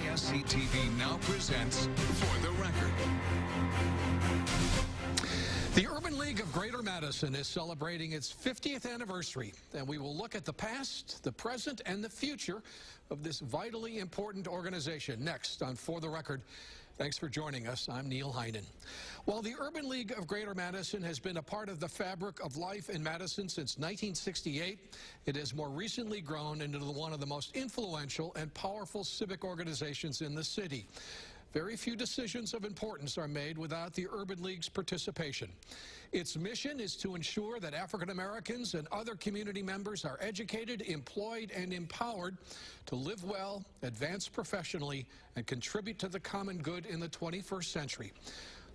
KSC TV now presents For the Record. The Urban League of Greater Madison is celebrating its 50th anniversary, and we will look at the past, the present, and the future of this vitally important organization next on For the Record. Thanks for joining us. I'm Neil Heinen. While the Urban League of Greater Madison has been a part of the fabric of life in Madison since 1968, it has more recently grown into one of the most influential and powerful civic organizations in the city. Very few decisions of importance are made without the Urban League's participation. Its mission is to ensure that African Americans and other community members are educated, employed, and empowered to live well, advance professionally, and contribute to the common good in the 21st century.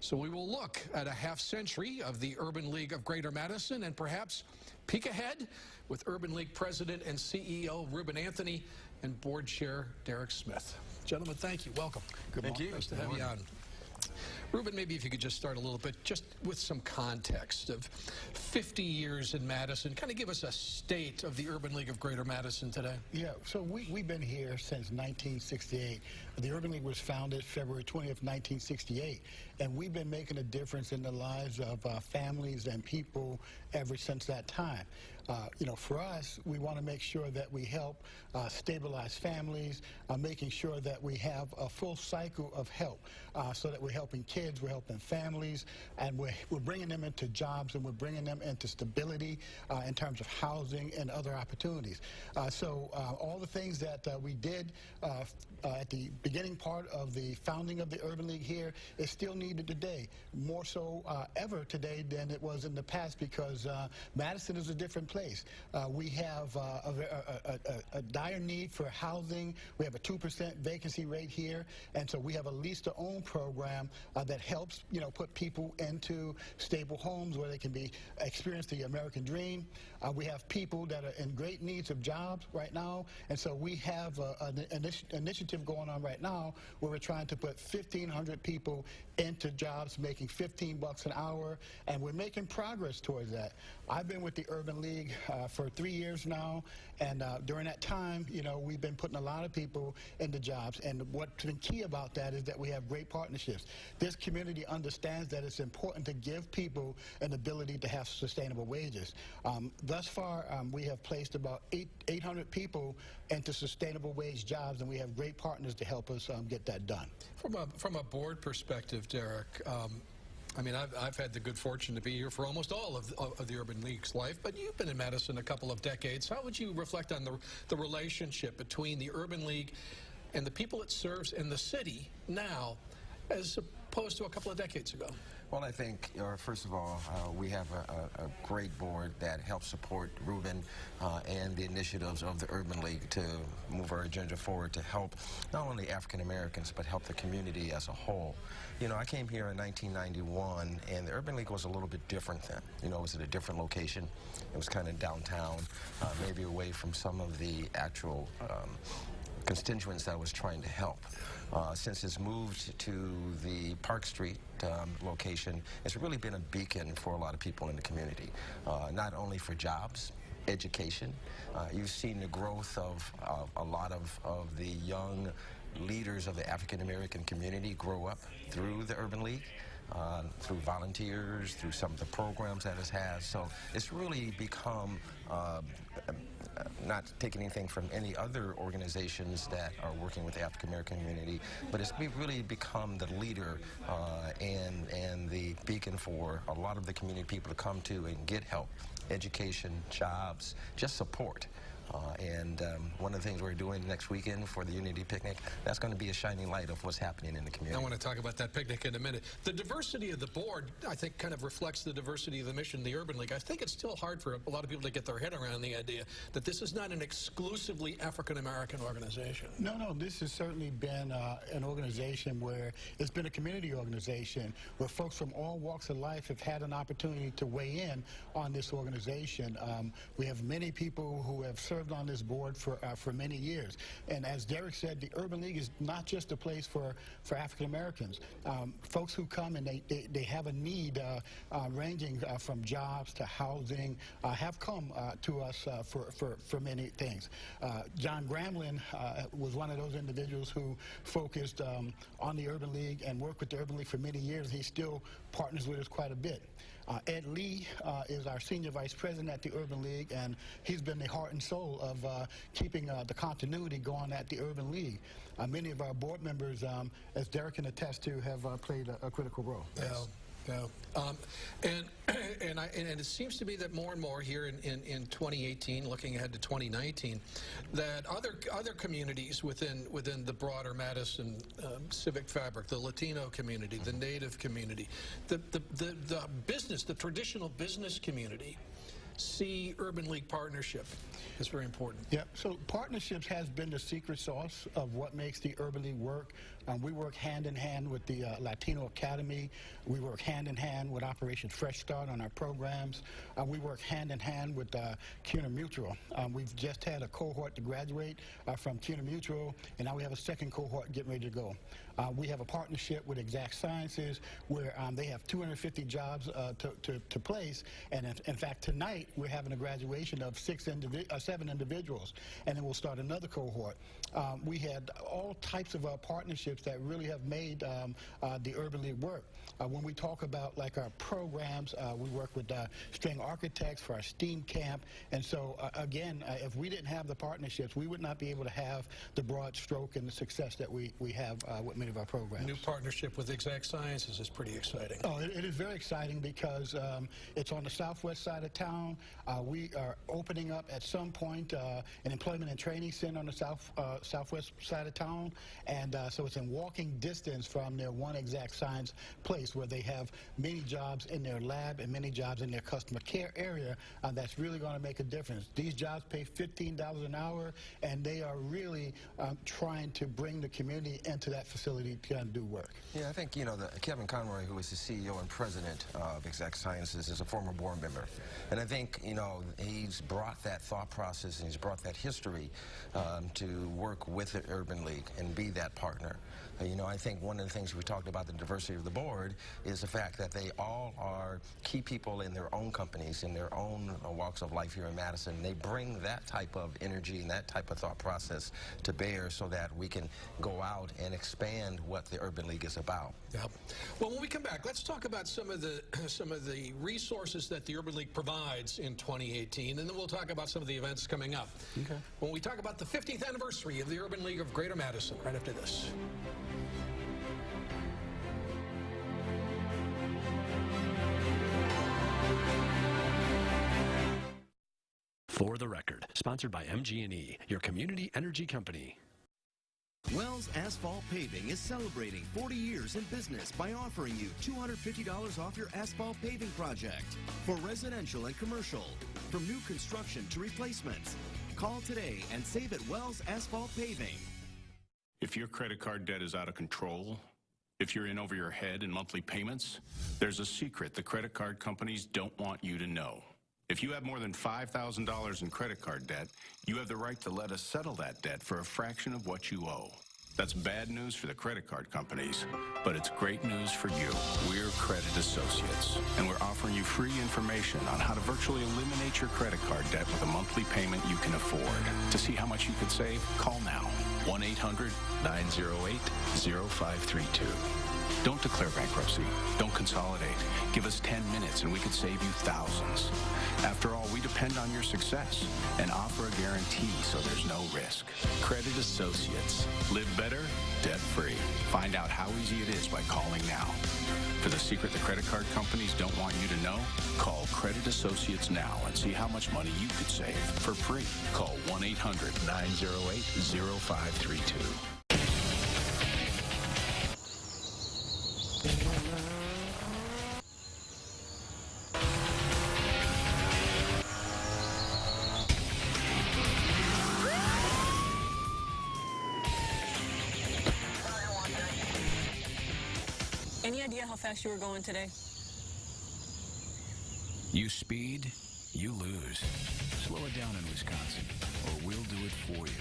So we will look at a half century of the Urban League of Greater Madison and perhaps peek ahead with Urban League President and CEO Ruben Anthony and Board Chair Derek Smith. Gentlemen, thank you. Welcome. Good morning. Nice to have you on. Ruben, maybe if you could just start a little bit, just with some context of 50 years in Madison. Kind of give us a state of the Urban League of Greater Madison today. Yeah, so we've been here since 1968. The Urban League was founded February 20th, 1968, and we've been making a difference in the lives of families and people ever since that time. For us, we want to make sure that we help stabilize families, making sure that we have a full cycle of help so that we're helping kids, we're helping families, and we're bringing them into jobs, and we're bringing them into stability in terms of housing and other opportunities. So all the things that we did at the beginning part of the founding of the Urban League here is still needed today, more so ever today than it was in the past, because Madison is a different place. We have a dire need for housing. We have a 2% vacancy rate here, and so we have a lease-to-own program that helps, put people into stable homes where they can experience the American dream. We have people that are in great needs of jobs right now, and so we have an initiative going on right now where we're trying to put 1,500 people into jobs making $15 an hour, and we're making progress towards that. I've been with the Urban League for 3 years now, and during that time, we've been putting a lot of people into jobs, and what's been key about that is that we have great partnerships. This community understands that it's important to give people an ability to have sustainable wages. Thus far, we have placed about 800 people into sustainable wage jobs, and we have great partners to help us get that done. From a board perspective, Derek, I've had the good fortune to be here for almost all of the Urban League's life, but you've been in Madison a couple of decades. How would you reflect on the relationship between the Urban League and the people it serves in the city now, as opposed to a couple of decades ago? Well, I think, first of all, we have a great board that helps support Ruben and the initiatives of the Urban League to move our agenda forward to help not only African Americans, but help the community as a whole. I came here in 1991, and the Urban League was a little bit different then. It was at a different location. It was kind of downtown, maybe away from some of the actual constituents that I was trying to help. Since it's moved to the Park Street location, it's really been a beacon for a lot of people in the community, not only for jobs, education. You've seen the growth of a lot of the young leaders of the African American community grow up through the Urban League. Through volunteers, through some of the programs that it has. So it's really become, not taking anything from any other organizations that are working with the African American community, but it's really become the leader and the beacon for a lot of the community people to come to and get help, education, jobs, just support. One of the things we're doing next weekend for the Unity Picnic, that's going to be a shining light of what's happening in the community. I want to talk about that picnic in a minute. The diversity of the board, I think, kind of reflects the diversity of the mission of the Urban League. I think it's still hard for a lot of people to get their head around the idea that this is not an exclusively African-American organization. No, this has certainly been an organization where it's been a community organization where folks from all walks of life have had an opportunity to weigh in on this organization. We have many people who have served served on this board for many years. And as Derek said, the Urban League is not just a place for African Americans. Folks who come and they have a need ranging from jobs to housing have come to us for many things. John Gramlin was one of those individuals who focused on the Urban League and worked with the Urban League for many years. He still partners with us quite a bit. Ed Lee is our senior vice president at the Urban League, and he's been the heart and soul of keeping the continuity going at the Urban League. Many of our board members, as Derek can attest to, have played a critical role. Yes. Yeah. And it seems to be that more and more here in 2018, looking ahead to 2019, that other communities within the broader Madison civic fabric, the Latino community, the Native community, the business, the traditional business community, see Urban League partnership is very important. Yeah, so partnerships has been the secret sauce of what makes the Urban League work. We work hand in hand with the Latino Academy. We work hand in hand with Operation Fresh Start on our programs. We work hand in hand with CUNA Mutual. We've just had a cohort to graduate from CUNA Mutual, and now we have a second cohort getting ready to go. We have a partnership with Exact Sciences where they have 250 jobs to place, and in fact tonight we're having a graduation of 7 individuals, and then we'll start another cohort. We had all types of partnerships that really have made the Urban League work. When we talk about like our programs, we work with string architects for our STEAM camp, and so again, if we didn't have the partnerships, we would not be able to have the broad stroke and the success that we have with many of our programs. New partnership with Exact Sciences is pretty exciting. Oh, it is very exciting because it's on the southwest side of town. We are opening up at some point an employment and training center on the southwest side of town, and so it's in walking distance from their one Exact Science place where they have many jobs in their lab and many jobs in their customer care area. That's really going to make a difference. These jobs pay $15 an hour, and they are really trying to bring the community into that facility to do work. Yeah, I think, you know, Kevin Conroy, who is the CEO and president of Exact Sciences, is a former board member. And I think, you know, he's brought that thought process and he's brought that history to work with the Urban League and be that partner. You know, I think one of the things we talked about the diversity of the board is the fact that they all are key people in their own companies, in their own walks of life here in Madison. They bring that type of energy and that type of thought process to bear so that we can go out and expand what the Urban League is about. Yeah. Well, when we come back, let's talk about some of the resources that the Urban League provides in 2018, and then we'll talk about some of the events coming up. Okay. When we talk about the 50th anniversary of the Urban League of Greater Madison, right after this. For the Record, sponsored by MG&E, your community energy company. Wells Asphalt Paving is celebrating 40 years in business by offering you $250 off your asphalt paving project for residential and commercial, from new construction to replacements. Call today and save at Wells Asphalt Paving. If your credit card debt is out of control, if you're in over your head in monthly payments, there's a secret the credit card companies don't want you to know. If you have more than $5,000 in credit card debt, you have the right to let us settle that debt for a fraction of what you owe. That's bad news for the credit card companies, but it's great news for you. We're Credit Associates, and we're offering you free information on how to virtually eliminate your credit card debt with a monthly payment you can afford. To see how much you could save, call now. 1-800-908-0532. Don't declare bankruptcy. Don't consolidate. Give us 10 minutes and we could save you thousands. After all, we depend on your success and offer a guarantee so there's no risk. Credit Associates. Live better, debt-free. Find out how easy it is by calling now. For the secret the credit card companies don't want you to know, call Credit Associates now and see how much money you could save for free. Call 1-800-908-0532. Any idea how fast you were going today? You speed, you lose. Slow it down in Wisconsin. or we'll do it for you.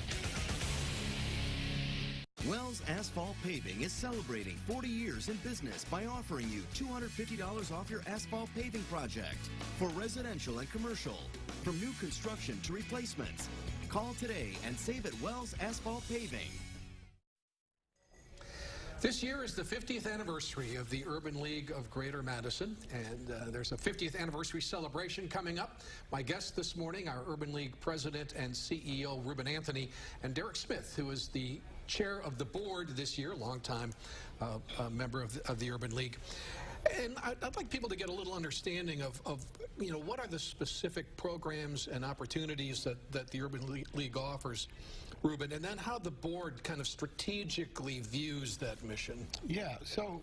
Wells Asphalt Paving is celebrating 40 years in business by offering you $250 off your asphalt paving project for residential and commercial, from new construction to replacements. Call today and save at Wells Asphalt Paving. This year is the 50th anniversary of the Urban League of Greater Madison, and there's a 50th anniversary celebration coming up. My guests this morning are Urban League President and CEO Ruben Anthony, and Derek Smith, who is the chair of the board this year, longtime member of the Urban League. And I'd like people to get a little understanding of what are the specific programs and opportunities that the Urban League offers, Ruben, and then how the board kind of strategically views that mission. Yeah, so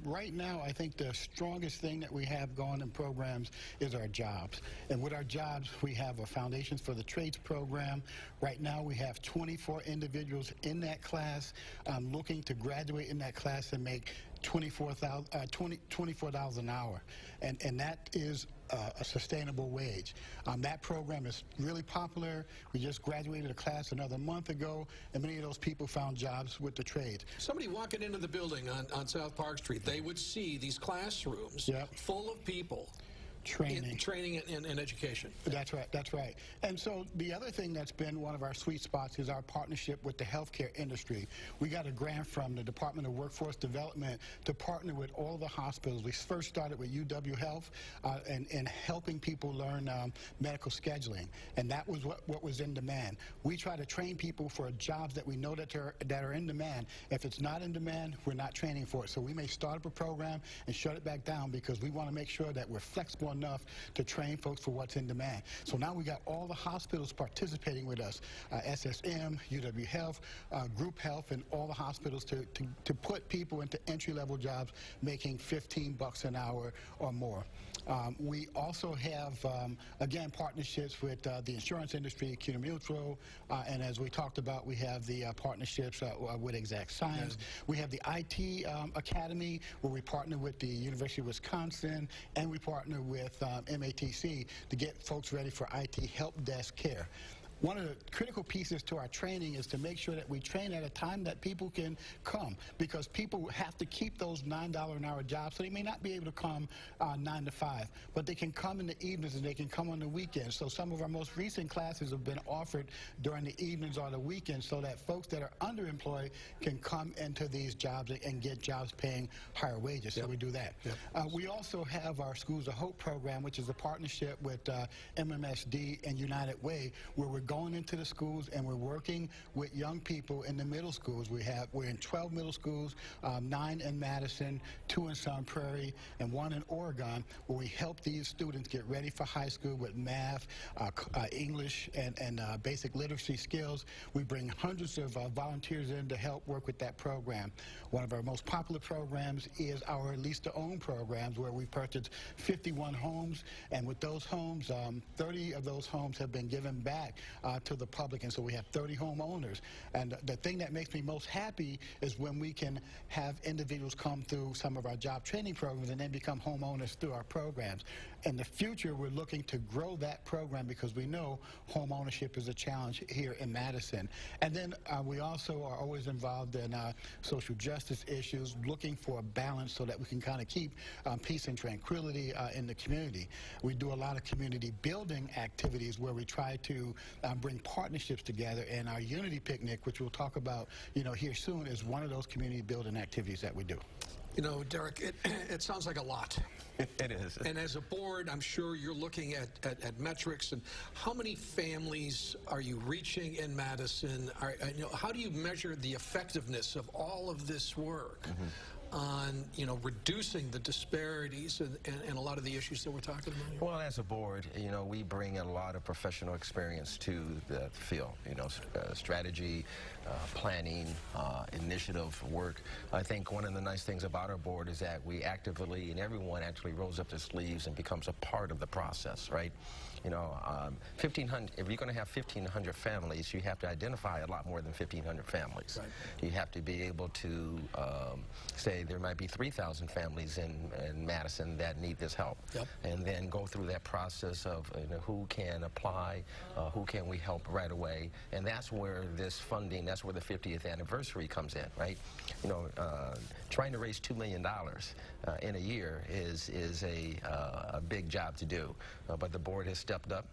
right now I think the strongest thing that we have going in programs is our jobs. And with our jobs, we have a Foundations for the Trades program. Right now we have 24 individuals in that class looking to graduate in that class and make $24 an hour, and that is a sustainable wage. That program is really popular. We just graduated a class another month ago, and many of those people found jobs with the trades. Somebody walking into the building on South Park Street, they would see these classrooms full of people. Training and education. That's right, that's right. And so the other thing that's been one of our sweet spots is our partnership with the healthcare industry. We got a grant from the Department of Workforce Development to partner with all the hospitals. We first started with UW Health and helping people learn medical scheduling, and that was what was in demand. We try to train people for jobs that we know that are in demand. If it's not in demand, we're not training for it. So we may start up a program and shut it back down because we want to make sure that we're flexible enough to train folks for what's in demand. So now we got all the hospitals participating with us, SSM, UW Health, Group Health, and all the hospitals to put people into entry-level jobs making $15 an hour or more. We also have, again, partnerships with the insurance industry, CUNA Mutual, and as we talked about, we have the partnerships with Exact Science. We have the IT Academy, where we partner with the University of Wisconsin, and we partner with MATC to get folks ready for IT help desk care. One of the critical pieces to our training is to make sure that we train at a time that people can come, because people have to keep those $9 an hour jobs, so they may not be able to come 9 to 5, but they can come in the evenings and they can come on the weekends. So some of our most recent classes have been offered during the evenings or the weekends so that folks that are underemployed can come into these jobs and get jobs paying higher wages. So we do that. We also have our Schools of Hope program, which is a partnership with MMSD and United Way, where we're going into the schools and we're working with young people in the middle schools. We're in 12 middle schools, 9 in Madison, 2 in Sun Prairie, and 1 in Oregon, where we help these students get ready for high school with math, English, and basic literacy skills. We bring hundreds of volunteers in to help work with that program. One of our most popular programs is our Lease to Own programs, where we purchased 51 homes, and with those homes, 30 of those homes have been given back to the public, and so we have 30 homeowners. And the thing that makes me most happy is when we can have individuals come through some of our job training programs and then become homeowners through our programs. In the future, we're looking to grow that program because we know home ownership is a challenge here in Madison. And then we also are always involved in social justice issues, looking for a balance so that we can kind of keep peace and tranquility in the community. We do a lot of community building activities where we try to bring partnerships together, and our Unity Picnic, which we'll talk about here soon, is one of those community building activities that we do. You know, Derek, it sounds like a lot. It is. And as a board, I'm sure you're looking at metrics, and how many families are you reaching in Madison? How do you measure the effectiveness of all of this work on, reducing the disparities and a lot of the issues that we're talking about here? Well, as a board, we bring a lot of professional experience to the field, strategy, planning, initiative work. I think one of the nice things about our board is that we actively, and everyone actually rolls up their sleeves and becomes a part of the process, right? You know, 1,500. If you're going to have 1,500 families, you have to identify a lot more than 1,500 families. Right. You have to be able to say there might be 3,000 families in Madison that need this help, and then go through that process of who can apply, who can we help right away, and that's where this funding, that's where the 50th anniversary comes in, right? You know, trying to raise $2 million in a year is a big job to do, but the board has stepped up.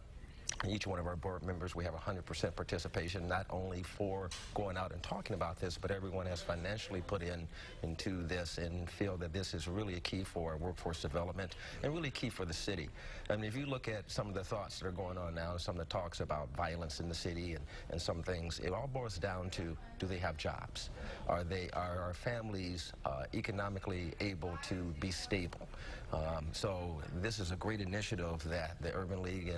Each one of our board members, we have 100% participation, not only for going out and talking about this, but everyone has financially put into this and feel that this is really a key for workforce development and really key for the city. I mean, if you look at some of the thoughts that are going on now, some of the talks about violence in the city and some things, it all boils down to, do they have jobs? Are our families economically able to be stable? So this is a great initiative that the Urban League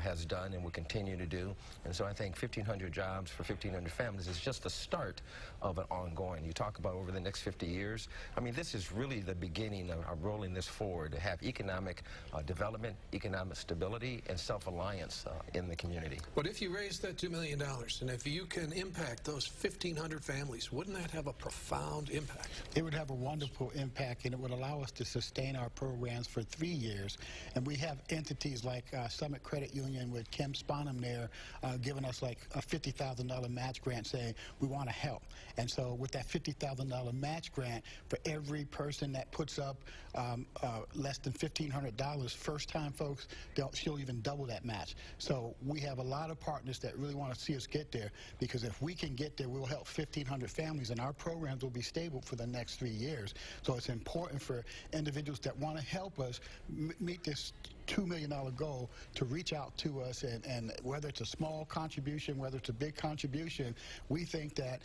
has done and will continue to do. And so I think 1,500 jobs for 1,500 families is just the start of an ongoing. You talk about over the next 50 years. I mean, this is really the beginning of rolling this forward to have economic development, economic stability, and self-reliance in the community. But if you raise that $2 million, and if you can impact those 1,500 families, wouldn't that have a profound impact? It would have a wonderful impact, and it would allow us to sustain our programs for 3 years. And we have entities like Summit Credit Union with Kim Sponham there giving us like a $50,000 match grant saying we want to help. And so with that $50,000 match grant, for every person that puts up less than $1,500, first time folks, she'll even double that match. So we have a lot of partners that really want to see us get there, because if we can get there, we'll help 1,500 families, and our programs will be stable for the next 3 years. So it's important for individuals that want to help us meet this $2 million goal to reach out to us, and whether it's a small contribution, whether it's a big contribution, we think that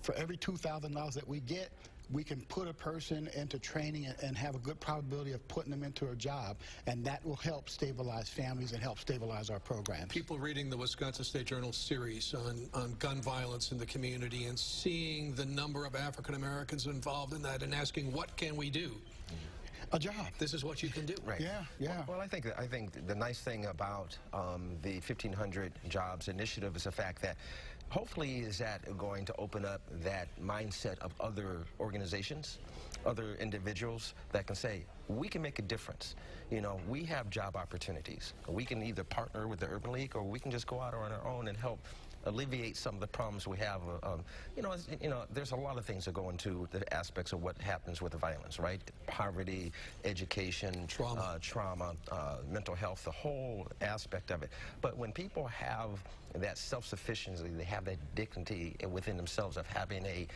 for every $2,000 that we get, we can put a person into training and have a good probability of putting them into a job, and that will help stabilize families and help stabilize our programs. People reading the Wisconsin State Journal series on gun violence in the community and seeing the number of African Americans involved in that and asking, what can we do? A job. This is what you can do. Right. Yeah. Well, I think the nice thing about the 1,500 Jobs initiative is the fact that hopefully is that going to open up that mindset of other organizations, other individuals that can say, we can make a difference. You know, we have job opportunities. We can either partner with the Urban League, or we can just go out on our own and help alleviate some of the problems we have. There's a lot of things that go into the aspects of what happens with the violence, right? Poverty, education, trauma, mental health, the whole aspect of it. But when people have that self-sufficiency, they have that dignity within themselves of having a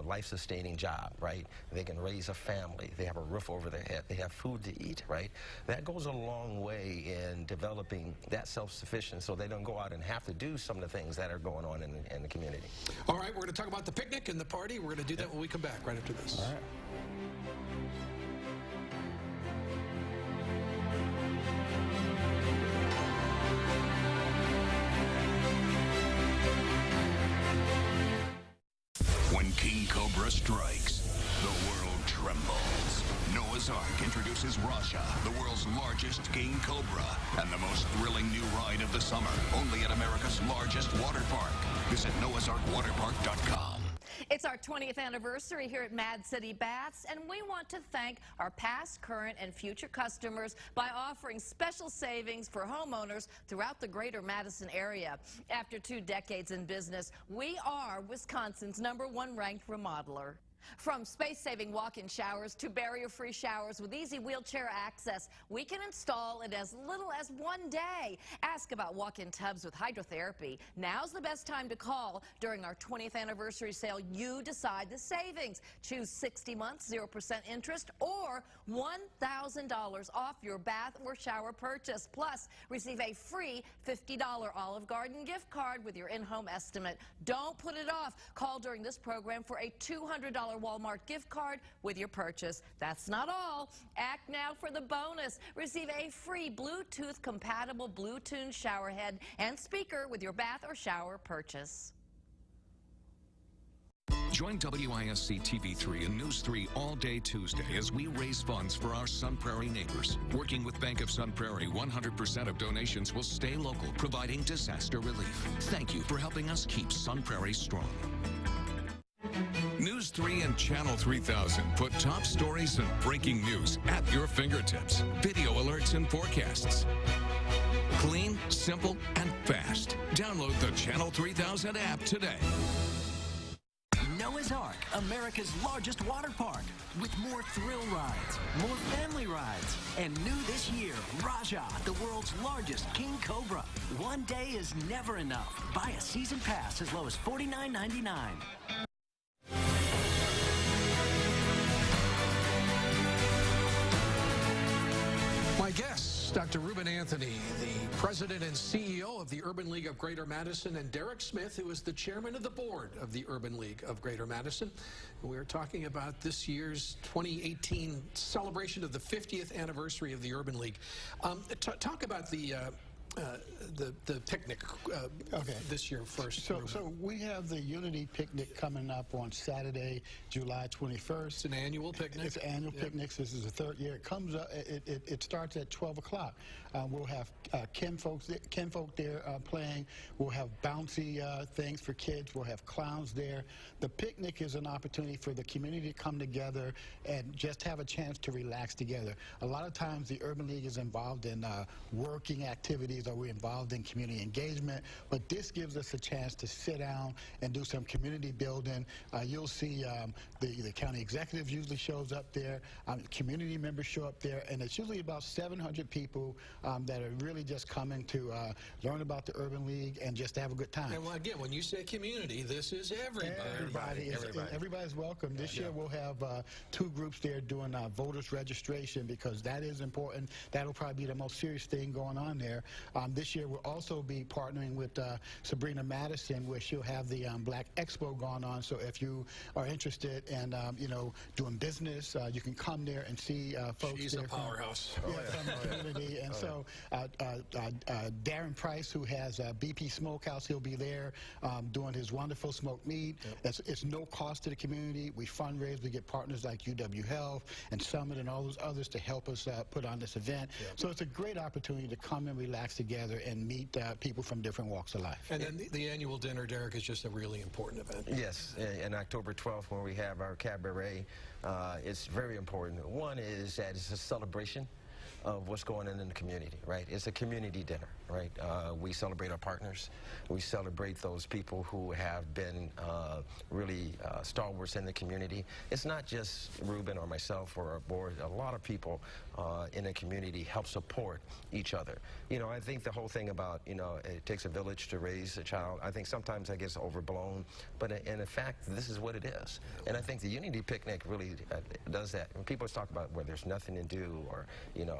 life-sustaining job, right? They can raise a family, they have a roof over their head, they have food to eat, right? That goes a long way in developing that self-sufficiency, so they don't go out and have to do some of the things that are going on in the community. All right, we're going to talk about the picnic and the party. We're going to do that when we come back right after this. All right. When King Cobra strikes, the world trembles. Noah's Ark introduces Rasha, the world's largest king cobra, and the most thrilling new ride of the summer, only at America's largest water park. Visit noahsarkwaterpark.com. It's our 20th anniversary here at Mad City Baths, and we want to thank our past, current, and future customers by offering special savings for homeowners throughout the greater Madison area. After 2 decades in business, we are Wisconsin's #1 ranked remodeler. From space-saving walk-in showers to barrier-free showers with easy wheelchair access, we can install in as little as 1 day. Ask about walk-in tubs with hydrotherapy. Now's the best time to call. During our 20th anniversary sale, you decide the savings. Choose 60 months, 0% interest, or $1,000 off your bath or shower purchase. Plus, receive a free $50 Olive Garden gift card with your in-home estimate. Don't put it off. Call during this program for a $200 Walmart gift card with your purchase. That's not all. Act now for the bonus. Receive a free Bluetooth-compatible Bluetooth shower head and speaker with your bath or shower purchase. Join WISC TV3 and News 3 all day Tuesday as we raise funds for our Sun Prairie neighbors. Working with Bank of Sun Prairie, 100% of donations will stay local, providing disaster relief. Thank you for helping us keep Sun Prairie strong. News 3 and Channel 3000 put top stories and breaking news at your fingertips. Video alerts and forecasts. Clean, simple, and fast. Download the Channel 3000 app today. Noah's Ark, America's largest water park, with more thrill rides, more family rides, and new this year, Raja, the world's largest king cobra. One day is never enough. Buy a season pass as low as $49.99. My guests, Dr. Ruben Anthony, the president and CEO of the Urban League of Greater Madison, and Derek Smith, who is the chairman of the board of the Urban League of Greater Madison. We are talking about this year's 2018 celebration of the 50th anniversary of the Urban League. Talk about the picnic this year first. So we have the Unity Picnic coming up on Saturday, July 21st. It's an annual picnic. It's an annual picnic. This is the third year. It comes up. It starts at 12 o'clock. We'll have kinfolk there playing. We'll have bouncy things for kids. We'll have clowns there. The picnic is an opportunity for the community to come together and just have a chance to relax together. A lot of times the Urban League is involved in working activities, or we're involved in community engagement, but this gives us a chance to sit down and do some community building. You'll see the county executive usually shows up there, community members show up there, and it's usually about 700 people that are really just coming to learn about the Urban League and just to have a good time. And again, when you say community, this is everybody. Everybody's welcome. This year we'll have two groups there doing voters registration, because that is important. That'll probably be the most serious thing going on there. This year we'll also be partnering with Sabrina Madison, where she'll have the Black Expo going on. So if you are interested in doing business, you can come there and see folks. She's there a powerhouse. From the community. And so Darren Price, who has BP Smokehouse, he'll be there doing his wonderful smoked meat. It's no cost to the community. We fundraise. We get partners like UW Health and Summit and all those others to help us put on this event. So it's a great opportunity to come and relax together and meet people from different walks of life. And then the annual dinner, Derek, is just a really important event. Yes, and October 12th, when we have our cabaret, it's very important. One is that it's a celebration of what's going on in the community, right? It's a community dinner, right? We celebrate our partners. We celebrate those people who have been really stalwarts in the community. It's not just Ruben or myself or our board. A lot of people in the community help support each other. I think the whole thing about, it takes a village to raise a child, I think sometimes that gets overblown, but in fact, this is what it is. And I think the Unity Picnic really does that. When people talk about where there's nothing to do, or,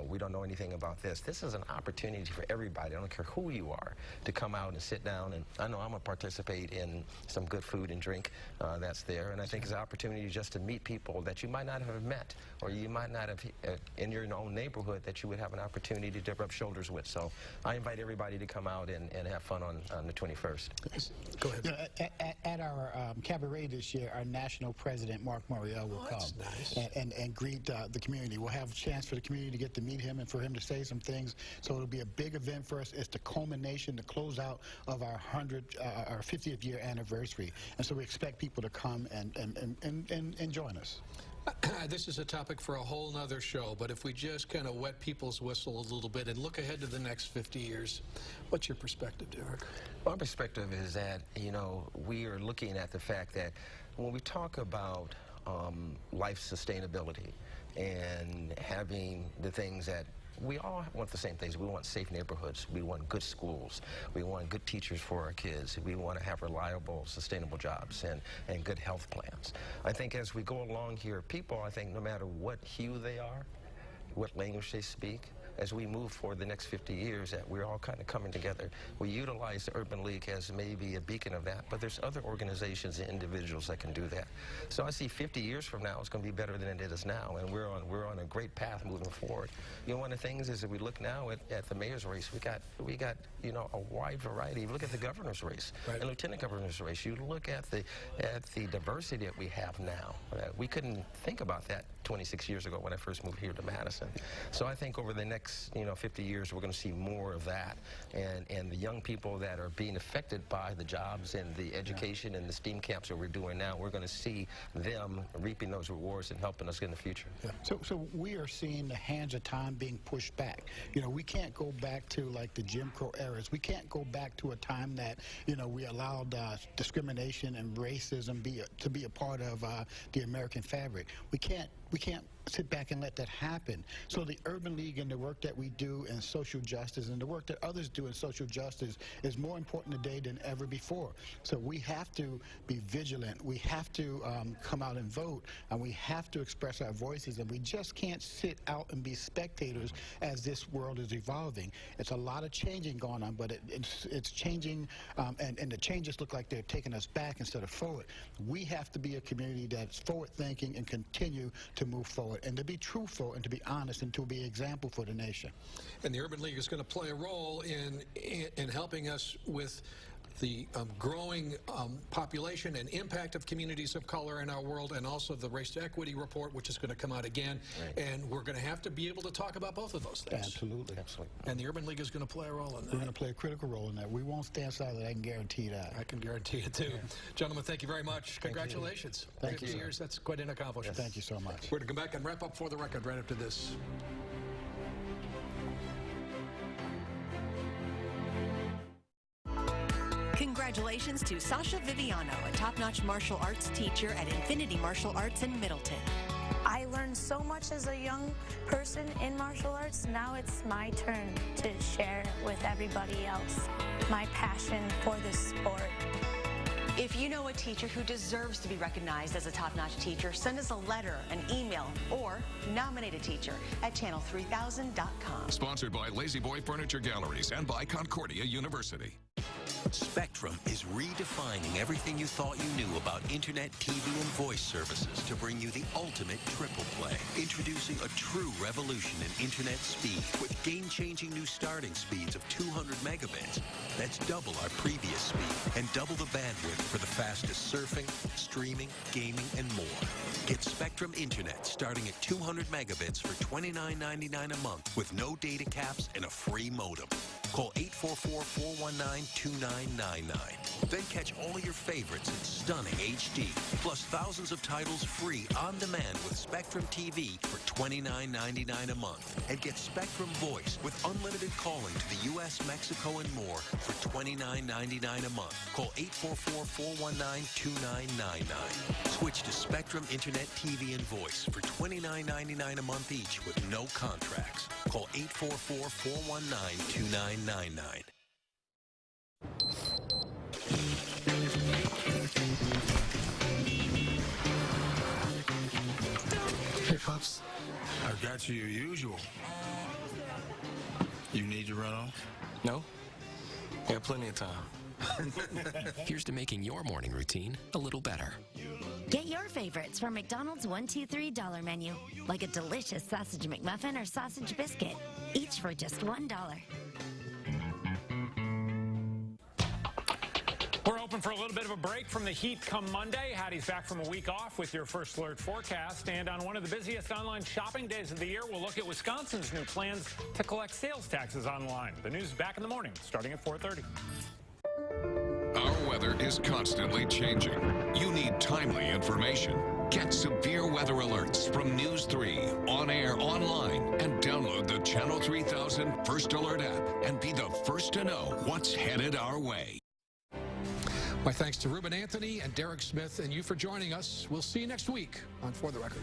we don't know anything about this. This is an opportunity for everybody, I don't care who you are, to come out and sit down. And I know I'm going to participate in some good food and drink that's there. And I think it's an opportunity just to meet people that you might not have met, or you might not have in your own neighborhood that you would have an opportunity to rub shoulders with. So I invite everybody to come out and have fun on the 21st. Go ahead. At our cabaret this year, our national president, Mark Morial, will come and greet the community. We'll have a chance for the community to get to meet him and for him to say some things. So it'll be a big event for us. It's the culmination, the closeout of our 50th year anniversary. And so we expect people to come and join us. This is a topic for a whole nother show, but if we just kind of wet people's whistle a little bit and look ahead to the next 50 years, what's your perspective, Derek? My perspective is that, we are looking at the fact that when we talk about life sustainability and having the things that we all want, the same things. We want safe neighborhoods. We want good schools. We want good teachers for our kids. We want to have reliable, sustainable jobs and good health plans. I think as we go along here, people, I think no matter what hue they are, what language they speak, as we move for the next 50 years, that we're all kind of coming together. We utilize the Urban League as maybe a beacon of that, but there's other organizations and individuals that can do that. So I see 50 years from now, it's going to be better than it is now, and we're on a great path moving forward. You know, one of the things is that we look now at the mayor's race, we got you know, a wide variety. You look at the governor's race, and lieutenant governor's race. You look at the diversity that we have now. We couldn't think about that 26 years ago when I first moved here to Madison. So I think over the next 50 years, we're going to see more of that, and the young people that are being affected by the jobs and the education and the STEAM camps that we're doing now, we're going to see them reaping those rewards and helping us in the future. Yeah. So we are seeing the hands of time being pushed back. You know, we can't go back to like the Jim Crow eras. We can't go back to a time that, you know, we allowed discrimination and racism to be a part of the American fabric. We can't sit back and let that happen. So the Urban League and the work that we do in social justice and the work that others do in social justice is more important today than ever before. So we have to be vigilant. We have to come out and vote, and we have to express our voices, and we just can't sit out and be spectators as this world is evolving. It's a lot of changing going on, but it's changing, and the changes look like they're taking us back instead of forward. We have to be a community that's forward-thinking and continue to move forward, and to be truthful and to be honest and to be an example for the nation. And the Urban League is going to play a role in helping us with the growing population and impact of communities of color in our world, and also the Race to Equity report, which is going to come out again. And we're going to have to be able to talk about both of those things. Absolutely. And the Urban League is going to play a role in that. We're going to play a critical role in that. We won't stand silent. I can guarantee that. I can guarantee it, too. Gentlemen, thank you very much. Congratulations. Thank you. 50 years, that's quite an accomplishment. Thank you so much. We're going to come back and wrap up For the Record right after this. Congratulations to Sasha Viviano, a top-notch martial arts teacher at Infinity Martial Arts in Middleton. I learned so much as a young person in martial arts. Now it's my turn to share with everybody else my passion for this sport. If you know a teacher who deserves to be recognized as a top-notch teacher, send us a letter, an email, or nominate a teacher at channel3000.com. Sponsored by Lazy Boy Furniture Galleries and by Concordia University. Spectrum is redefining everything you thought you knew about internet, TV, and voice services to bring you the ultimate triple play. Introducing a true revolution in internet speed with game-changing new starting speeds of 200 megabits. That's double our previous speed and double the bandwidth for the fastest surfing, streaming, gaming, and more. Get Spectrum Internet starting at 200 megabits for $29.99 a month with no data caps and a free modem. Call 844-419-2999. Then catch all of your favorites in stunning HD, plus thousands of titles free on demand with Spectrum TV for $29.99 a month. And get Spectrum Voice with unlimited calling to the U.S., Mexico, and more for $29.99 a month. Call 844-419-2999. Switch to Spectrum Internet TV and Voice for $29.99 a month each with no contracts. Call 844-419-2999. Hey, Pops. I got you your usual. You need to run off? No? I got plenty of time. Here's to making your morning routine a little better. Get your favorites from McDonald's $1, $2, $3 menu, like a delicious sausage McMuffin or sausage biscuit, each for just $1. We're open for a little bit of a break from the heat come Monday. Hattie's back from a week off with your first alert forecast. And on one of the busiest online shopping days of the year, we'll look at Wisconsin's new plans to collect sales taxes online. The news is back in the morning, starting at 4:30. Our weather is constantly changing. You need timely information. Get severe weather alerts from News 3, on air, online, and download the Channel 3000 First Alert app and be the first to know what's headed our way. My thanks to Ruben Anthony and Derek Smith and you for joining us. We'll see you next week on For the Record.